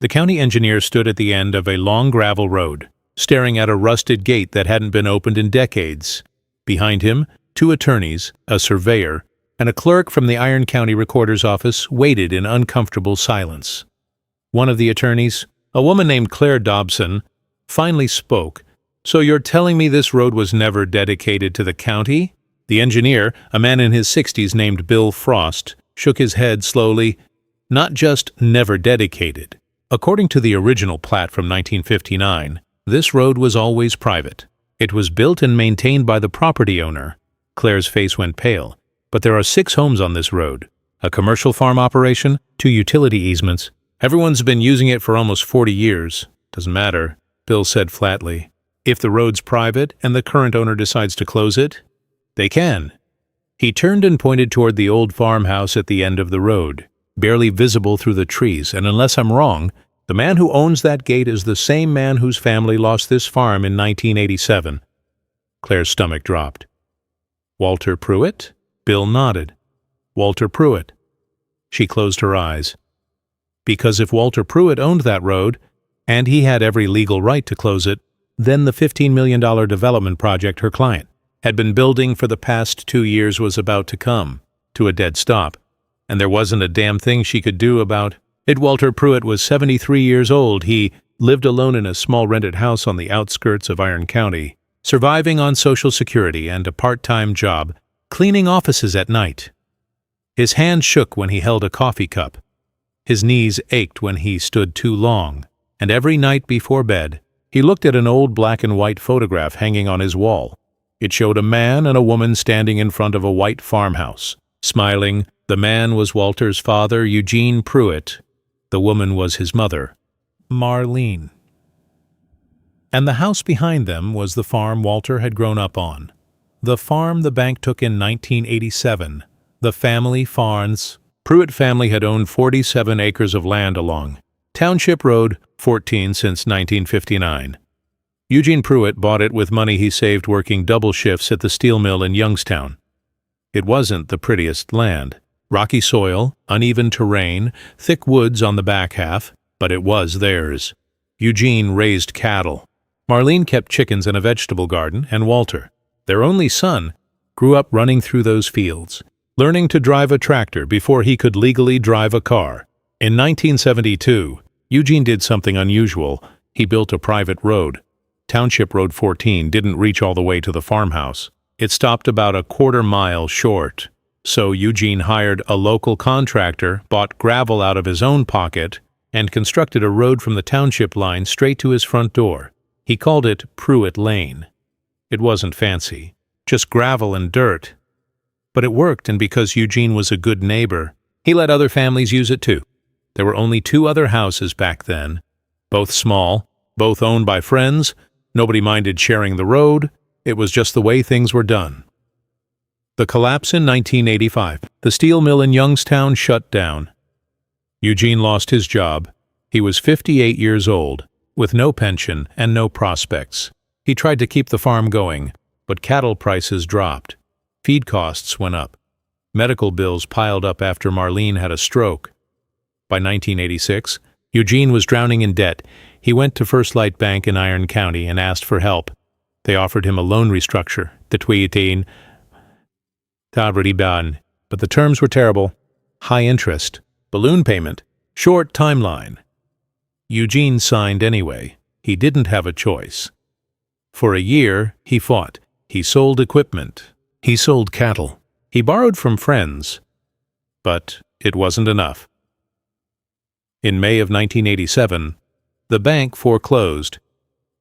The county engineer stood at the end of a long gravel road, staring at a rusted gate that hadn't been opened in decades. Behind him, two attorneys, a surveyor, and a clerk from the Iron County Recorder's office waited in uncomfortable silence. One of the attorneys, a woman named Claire Dobson, finally spoke. "So you're telling me this road was never dedicated to the county?" The engineer, a man in his 60s named Bill Frost, shook his head slowly. "Not just never dedicated. According to the original plat from 1959, this road was always private. It was built and maintained by the property owner." Claire's face went pale. "But there are 6 homes on this road, a commercial farm operation, 2 utility easements. Everyone's been using it for almost 40 years. Doesn't matter," Bill said flatly. "If the road's private and the current owner decides to close it, they can." He turned and pointed toward the old farmhouse at the end of the road, barely visible through the trees, and unless I'm wrong, the man who owns that gate is the same man whose family lost this farm in 1987. Claire's stomach dropped. "Walter Pruitt?" Bill nodded. "Walter Pruitt." She closed her eyes. Because if Walter Pruitt owned that road, and he had every legal right to close it, then the $15 million development project her client had been building for the past 2 years was about to come to a dead stop, and there wasn't a damn thing she could do about it. Walter Pruitt was 73 years old. He lived alone in a small rented house on the outskirts of Iron County, surviving on Social Security and a part-time job, cleaning offices at night. His hand shook when he held a coffee cup. His knees ached when he stood too long, and every night before bed, he looked at an old black-and-white photograph hanging on his wall. It showed a man and a woman standing in front of a white farmhouse, smiling. The man was Walter's father, Eugene Pruitt. The woman was his mother, Marlene. And the house behind them was the farm Walter had grown up on. The farm the bank took in 1987, the family farms. Pruitt family had owned 47 acres of land along Township Road 14 since 1959. Eugene Pruitt bought it with money he saved working double shifts at the steel mill in Youngstown. It wasn't the prettiest land. Rocky soil, uneven terrain, thick woods on the back half, but it was theirs. Eugene raised cattle. Marlene kept chickens and a vegetable garden, and Walter, their only son, grew up running through those fields, learning to drive a tractor before he could legally drive a car. In 1972, Eugene did something unusual. He built a private road. Township Road 14 didn't reach all the way to the farmhouse. It stopped about a quarter-mile short. So Eugene hired a local contractor, bought gravel out of his own pocket, and constructed a road from the township line straight to his front door. He called it Pruitt Lane. It wasn't fancy, just gravel and dirt. But it worked, and because Eugene was a good neighbor, he let other families use it too. There were only 2 other houses back then, both small, both owned by friends. Nobody minded sharing the road. It was just the way things were done. The collapse in 1985. The steel mill in Youngstown shut down. Eugene lost his job. He was 58 years old, with no pension and no prospects. He tried to keep the farm going, but cattle prices dropped. Feed costs went up. Medical bills piled up after Marlene had a stroke. By 1986, Eugene was drowning in debt. He went to First Light Bank in Iron County and asked for help. They offered him a loan restructure, but the terms were terrible. High interest, balloon payment, short timeline. Eugene signed anyway. He didn't have a choice. For a year, he fought. He sold equipment. He sold cattle. He borrowed from friends. But it wasn't enough. In May of 1987, the bank foreclosed.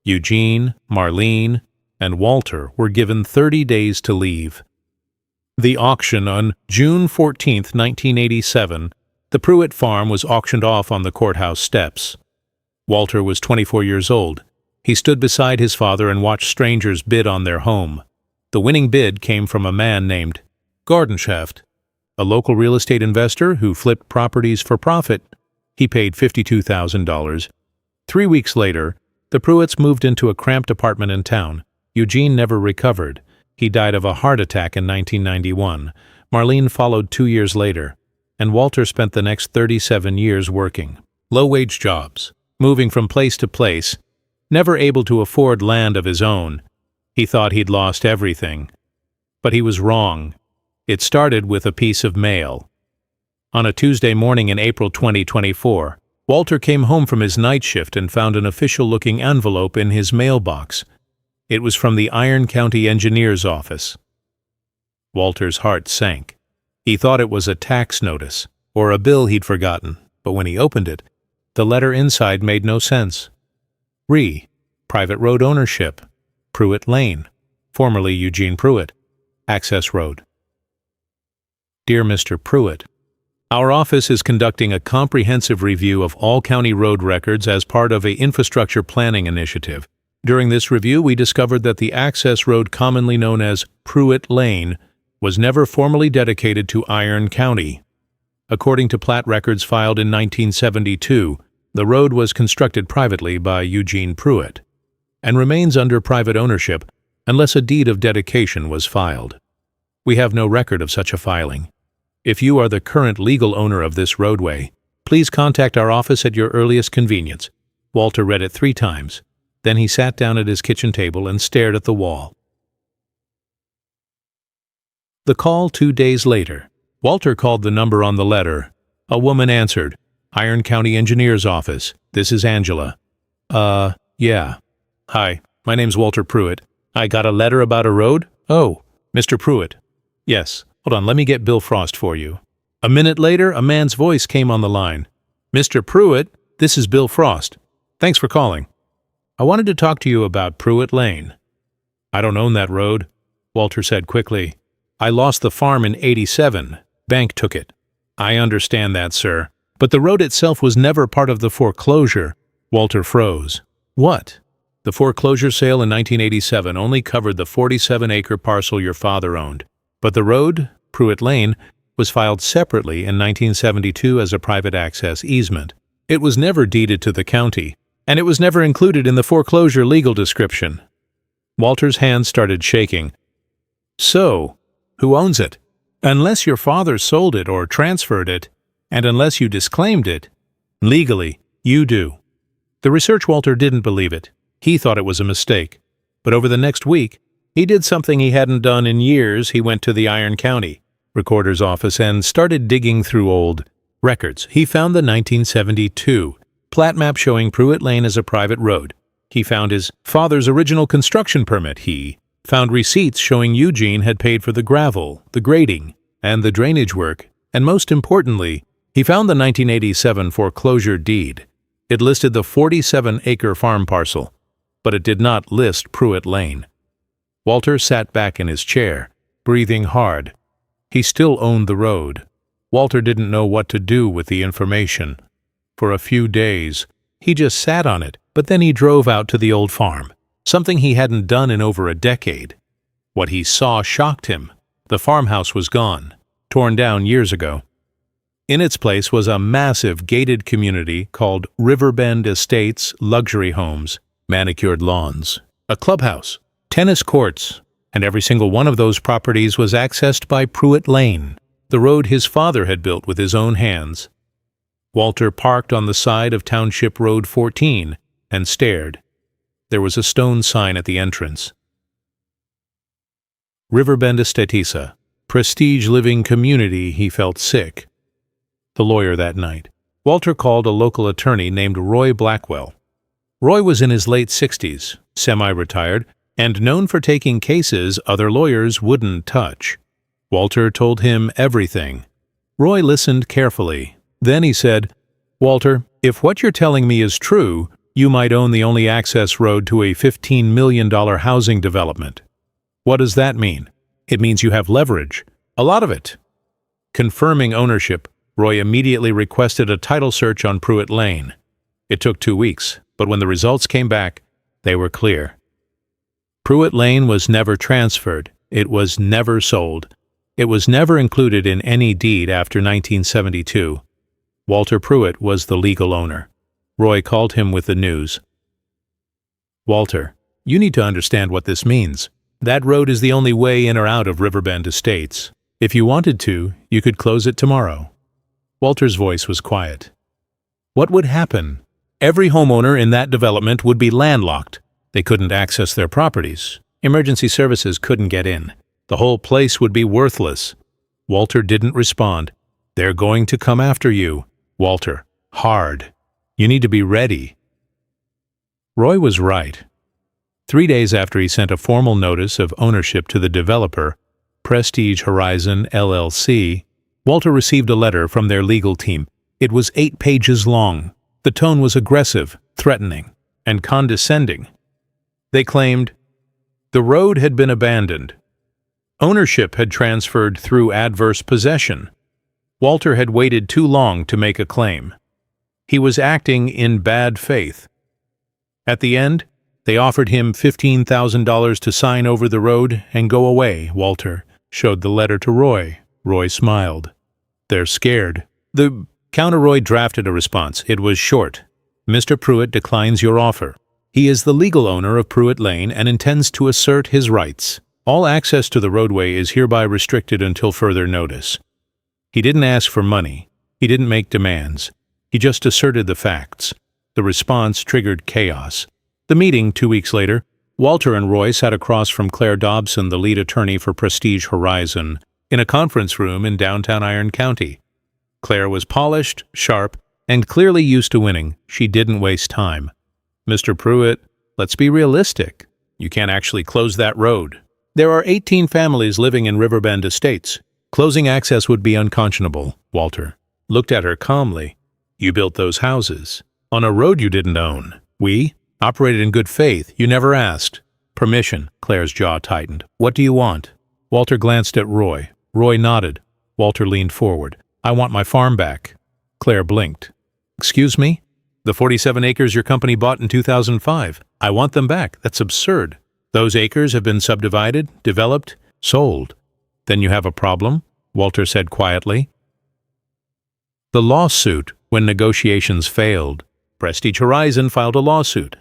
Eugene, Marlene, and Walter were given 30 days to leave. The auction on June 14, 1987, the Pruitt farm was auctioned off on the courthouse steps. Walter was 24 years old. He stood beside his father and watched strangers bid on their home. The winning bid came from a man named Gardenshaft, a local real estate investor who flipped properties for profit. He paid $52,000. 3 weeks later, the Pruitts moved into a cramped apartment in town. Eugene never recovered. He died of a heart attack in 1991. Marlene followed 2 years later, and Walter spent the next 37 years working. low-wage jobs, moving from place to place, never able to afford land of his own. He thought he'd lost everything. But he was wrong. It started with a piece of mail. On a Tuesday morning in April 2024, Walter came home from his night shift and found an official-looking envelope in his mailbox. It was from the Iron County Engineer's office. Walter's heart sank. He thought it was a tax notice, or a bill he'd forgotten, but when he opened it, the letter inside made no sense. Private road ownership, Pruitt Lane, formerly Eugene Pruitt, Access Road. Dear Mr. Pruitt, our office is conducting a comprehensive review of all county road records as part of an infrastructure planning initiative. During this review, we discovered that the access road commonly known as Pruitt Lane was never formally dedicated to Iron County. According to plat records filed in 1972, the road was constructed privately by Eugene Pruitt and remains under private ownership unless a deed of dedication was filed. We have no record of such a filing. If you are the current legal owner of this roadway, please contact our office at your earliest convenience. Walter read it 3 times. Then he sat down at his kitchen table and stared at the wall. The call 2 days later. Walter called the number on the letter. A woman answered. Iron County Engineer's office. This is Angela. Yeah. Hi, my name's Walter Pruitt. I got a letter about a road? Oh, Mr. Pruitt. Yes. Hold on, let me get Bill Frost for you. A minute later, a man's voice came on the line. Mr. Pruitt, this is Bill Frost. Thanks for calling. I wanted to talk to you about Pruitt Lane. I don't own that road, Walter said quickly. I lost the farm in '87. Bank took it. I understand that, sir. But the road itself was never part of the foreclosure. Walter froze. What? The foreclosure sale in 1987 only covered the 47-acre parcel your father owned. But the road, Pruitt Lane, was filed separately in 1972 as a private access easement. It was never deeded to the county, and it was never included in the foreclosure legal description. Walter's hands started shaking. So, who owns it? Unless your father sold it or transferred it, and unless you disclaimed it, legally, you do. The research Walter didn't believe it. He thought it was a mistake. But over the next week, he did something he hadn't done in years. He went to the Iron County Recorder's office and started digging through old records. He found the 1972 plat map showing Pruitt Lane as a private road. He found his father's original construction permit. He found receipts showing Eugene had paid for the gravel, the grading, and the drainage work. And most importantly, he found the 1987 foreclosure deed. It listed the 47-acre farm parcel, but it did not list Pruitt Lane. Walter sat back in his chair, breathing hard. He still owned the road. Walter didn't know what to do with the information. For a few days, he just sat on it, but then he drove out to the old farm, something he hadn't done in over a decade. What he saw shocked him. The farmhouse was gone, torn down years ago. In its place was a massive gated community called Riverbend Estates Luxury Homes, manicured lawns, a clubhouse, tennis courts, and every single one of those properties was accessed by Pruitt Lane, the road his father had built with his own hands. Walter parked on the side of Township Road 14 and stared. There was a stone sign at the entrance. Riverbend Estates, prestige living community. He felt sick. The lawyer that night. Walter called a local attorney named Roy Blackwell. Roy was in his late 60s, semi-retired, and known for taking cases other lawyers wouldn't touch. Walter told him everything. Roy listened carefully. Then he said, Walter, if what you're telling me is true, you might own the only access road to a $15 million housing development. What does that mean? It means you have leverage. A lot of it. Confirming ownership, Roy immediately requested a title search on Pruitt Lane. It took 2 weeks, but when the results came back, they were clear. Pruitt Lane was never transferred. It was never sold. It was never included in any deed after 1972. Walter Pruitt was the legal owner. Roy called him with the news. Walter, you need to understand what this means. That road is the only way in or out of Riverbend Estates. If you wanted to, you could close it tomorrow. Walter's voice was quiet. What would happen? Every homeowner in that development would be landlocked. They couldn't access their properties. Emergency services couldn't get in. The whole place would be worthless. Walter didn't respond. They're going to come after you, Walter. Hard. You need to be ready. Roy was right. 3 days after he sent a formal notice of ownership to the developer, Prestige Horizon LLC, Walter received a letter from their legal team. It was 8 pages long. The tone was aggressive, threatening, and condescending. They claimed the road had been abandoned. Ownership had transferred through adverse possession. Walter had waited too long to make a claim. He was acting in bad faith. At the end, they offered him $15,000 to sign over the road and go away. Walter showed the letter to Roy. Roy smiled. They're scared. The counter-Roy drafted a response. It was short. Mr. Pruitt declines your offer. He is the legal owner of Pruitt Lane and intends to assert his rights. All access to the roadway is hereby restricted until further notice. He didn't ask for money. He didn't make demands. He just asserted the facts. The response triggered chaos. The meeting, 2 weeks later, Walter and Roy sat across from Claire Dobson, the lead attorney for Prestige Horizon, in a conference room in downtown Iron County. Claire was polished, sharp, and clearly used to winning. She didn't waste time. Mr. Pruitt, let's be realistic. You can't actually close that road. There are 18 families living in Riverbend Estates. Closing access would be unconscionable. Walter looked at her calmly. You built those houses on a road you didn't own. We operated in good faith. You never asked permission. Claire's jaw tightened. What do you want? Walter glanced at Roy. Roy nodded. Walter leaned forward. I want my farm back. Claire blinked. Excuse me? The 47 acres your company bought in 2005. I want them back. That's absurd. Those acres have been subdivided, developed, sold. Then you have a problem, Walter said quietly. The lawsuit, when negotiations failed. Prestige Horizon filed a lawsuit.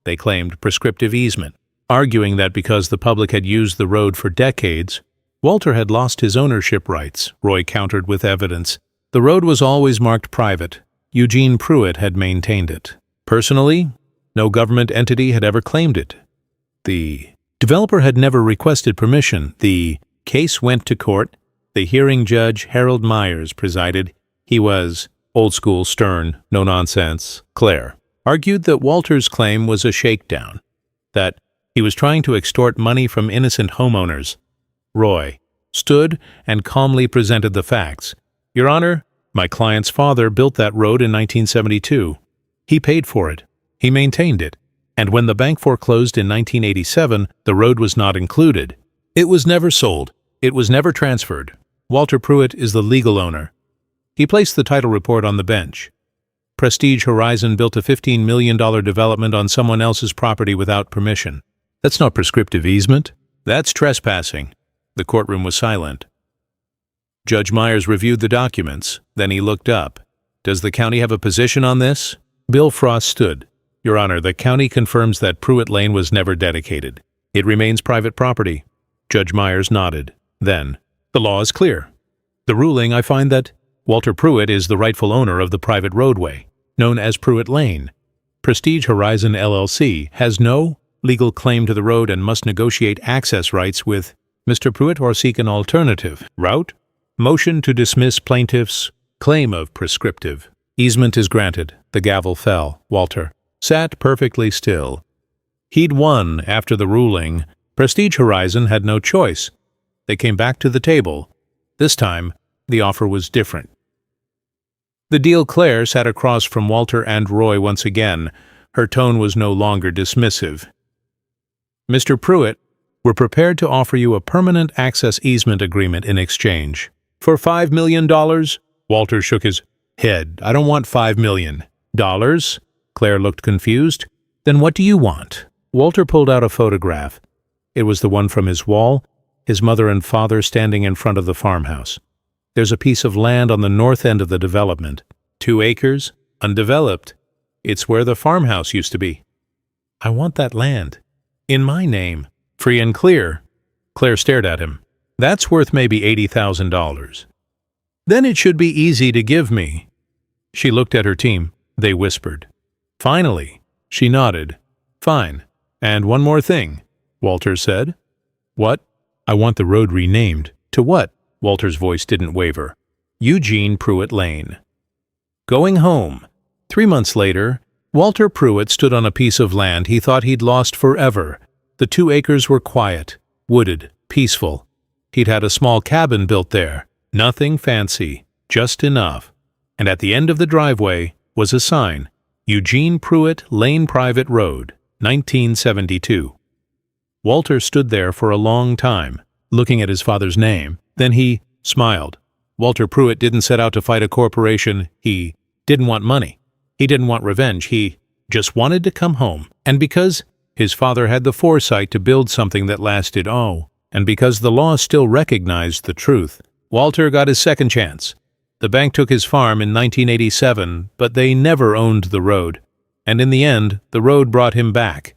They claimed prescriptive easement, arguing that because the public had used the road for decades, Walter had lost his ownership rights. Roy countered with evidence. The road was always marked private. Eugene Pruitt had maintained it. Personally, no government entity had ever claimed it. The developer had never requested permission. The case went to court. The hearing judge, Harold Myers, presided. He was old school, stern, no nonsense. Claire argued that Walter's claim was a shakedown, that he was trying to extort money from innocent homeowners. Roy stood and calmly presented the facts. Your Honor, my client's father built that road in 1972. He paid for it. He maintained it. And when the bank foreclosed in 1987, the road was not included. It was never sold. It was never transferred. Walter Pruitt is the legal owner. He placed the title report on the bench. Prestige Horizon built a $15 million development on someone else's property without permission. That's not prescriptive easement. That's trespassing. The courtroom was silent. Judge Myers reviewed the documents. Then he looked up. Does the county have a position on this? Bill Frost stood. Your Honor, the county confirms that Pruitt Lane was never dedicated. It remains private property. Judge Myers nodded. Then, the law is clear. The ruling, I find that Walter Pruitt is the rightful owner of the private roadway, known as Pruitt Lane. Prestige Horizon LLC has no legal claim to the road and must negotiate access rights with Mr. Pruitt or seek an alternative route. Motion to dismiss plaintiff's claim of prescriptive easement is granted. The gavel fell. Walter sat perfectly still. He'd won after the ruling. Prestige Horizon had no choice. They came back to the table. This time, the offer was different. The deal. Claire sat across from Walter and Roy once again. Her tone was no longer dismissive. Mr. Pruitt, we're prepared to offer you a permanent access easement agreement in exchange. For $5 million? Walter shook his head. I don't want $5 million. Claire looked confused. Then what do you want? Walter pulled out a photograph. It was the one from his wall, his mother and father standing in front of the farmhouse. There's a piece of land on the north end of the development. 2 acres, undeveloped. It's where the farmhouse used to be. I want that land. In my name. Free and clear. Claire stared at him. That's worth maybe $80,000. Then it should be easy to give me. She looked at her team. they whispered. Finally, she nodded. Fine. And one more thing, Walter said. What? I want the road renamed. To what? Walter's voice didn't waver. Eugene Pruitt Lane. Going home. 3 months later, Walter Pruitt stood on a piece of land he thought he'd lost forever. The 2 acres were quiet, wooded, peaceful. He'd had a small cabin built there. Nothing fancy, just enough. And at the end of the driveway was a sign, Eugene Pruitt Lane Private Road, 1972. Walter stood there for a long time, looking at his father's name. Then he smiled. Walter Pruitt didn't set out to fight a corporation. He didn't want money. He didn't want revenge. He just wanted to come home. And because his father had the foresight to build something that lasted, and because the law still recognized the truth, Walter got his second chance. The bank took his farm in 1987, but they never owned the road. And in the end, the road brought him back.